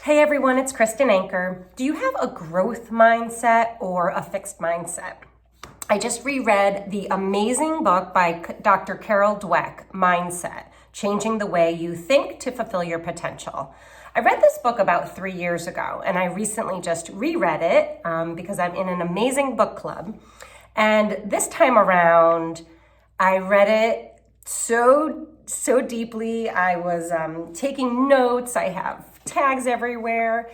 Hey everyone, it's Kristen Anker. Do you have a growth mindset or a fixed mindset? I just reread the amazing book by Dr. Carol Dweck, Mindset, Changing the Way You Think to Fulfill Your Potential. I read this book about 3 years ago, and I recently just reread it because I'm in an amazing book club. And this time around, I read it so deeply. I was taking notes. I have tags everywhere,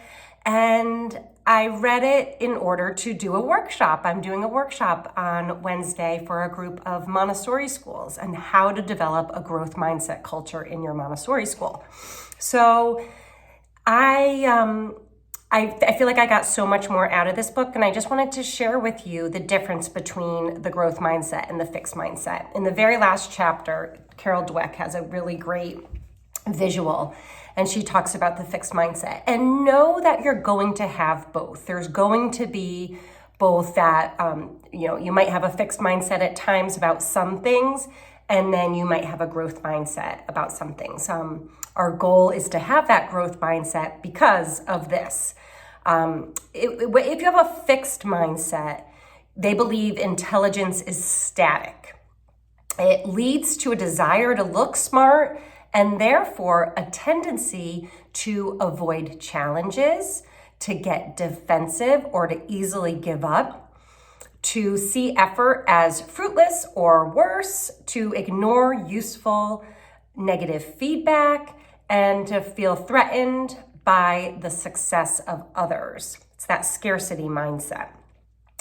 and I read it in order to do a workshop. I'm doing a workshop on Wednesday for a group of Montessori schools and how to develop a growth mindset culture in your Montessori school. So I feel like I got so much more out of this book, and I just wanted to share with you the difference between the growth mindset and the fixed mindset. In the very last chapter, Carol Dweck has a really great visual, and she talks about the fixed mindset. And know that you're going to have both. There's going to be both that, you might have a fixed mindset at times about some things, and then you might have a growth mindset about some things. Our goal is to have that growth mindset because of this. If you have a fixed mindset, they believe intelligence is static. It leads to a desire to look smart and therefore a tendency to avoid challenges, to get defensive or to easily give up, to see effort as fruitless or worse, to ignore useful negative feedback, and to feel threatened by the success of others. It's that scarcity mindset.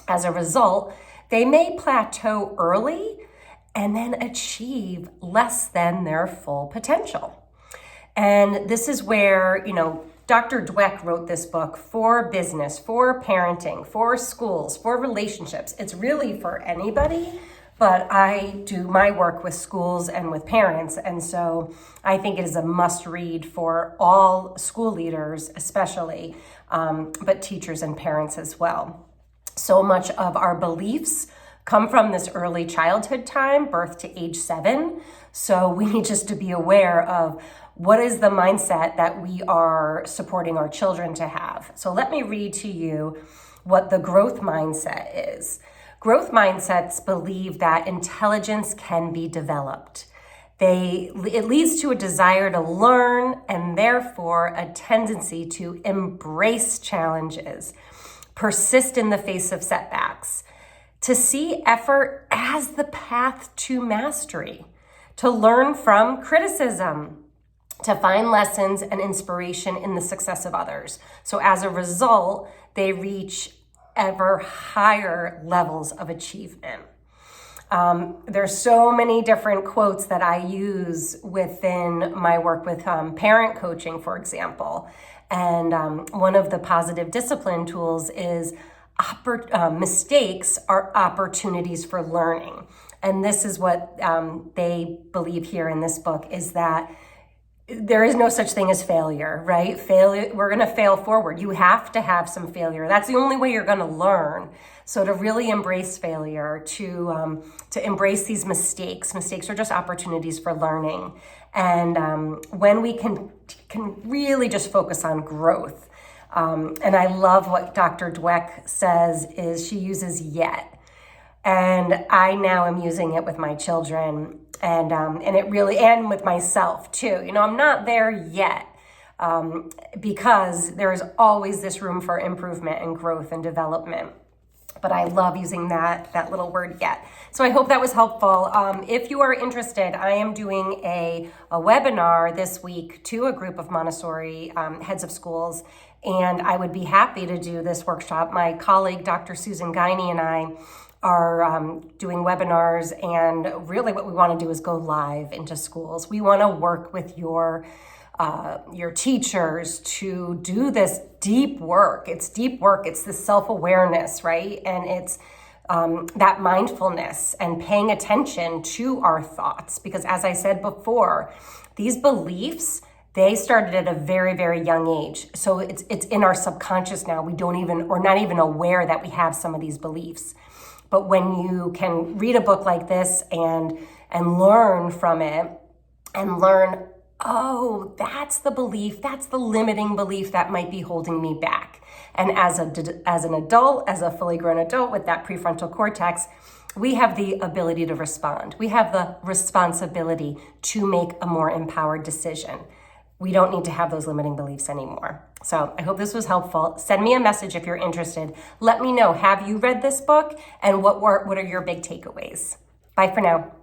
As a result, they may plateau early and then achieve less than their full potential. And this is where, Dr. Dweck wrote this book for business, for parenting, for schools, for relationships. It's really for anybody, but I do my work with schools and with parents. And so I think it is a must read for all school leaders, especially, but teachers and parents as well. So much of our beliefs come from this early childhood time, birth to age 7. So we need just to be aware of what is the mindset that we are supporting our children to have. So let me read to you what the growth mindset is. Growth mindsets believe that intelligence can be developed. It leads to a desire to learn and therefore a tendency to embrace challenges, persist in the face of setbacks, to see effort as the path to mastery, to learn from criticism, to find lessons and inspiration in the success of others. So as a result, they reach ever higher levels of achievement. There's so many different quotes that I use within my work with parent coaching, for example. And one of the positive discipline tools is mistakes are opportunities for learning. And this is what they believe here in this book, is that there is no such thing as failure, right? Failure, we're going to fail forward. You have to have some failure. That's the only way you're going to learn. So to really embrace failure, to embrace these mistakes are just opportunities for learning. And when we can really just focus on growth. And I love what Dr. Dweck says is she uses yet. And I now am using it with my children and it really, and with myself too. I'm not there yet because there is always this room for improvement and growth and development. But I love using that little word yet. So I hope that was helpful. If you are interested, I am doing a webinar this week to a group of Montessori heads of schools, and I would be happy to do this workshop. My colleague, Dr. Susan Guiney, and I are doing webinars, and really what we want to do is go live into schools. We want to work with your teachers to do this deep work. It's deep work. It's the self-awareness, right? And it's that mindfulness and paying attention to our thoughts. Because as I said before, these beliefs, they started at a very, very young age. So it's in our subconscious now. We're not even aware that we have some of these beliefs. But when you can read a book like this and learn from it and learn Oh, that's the belief, that's the limiting belief that might be holding me back. And as an adult, as a fully grown adult with that prefrontal cortex, we have the ability to respond. We have the responsibility to make a more empowered decision. We don't need to have those limiting beliefs anymore. So I hope this was helpful. Send me a message if you're interested. Let me know, have you read this book? And what are your big takeaways? Bye for now.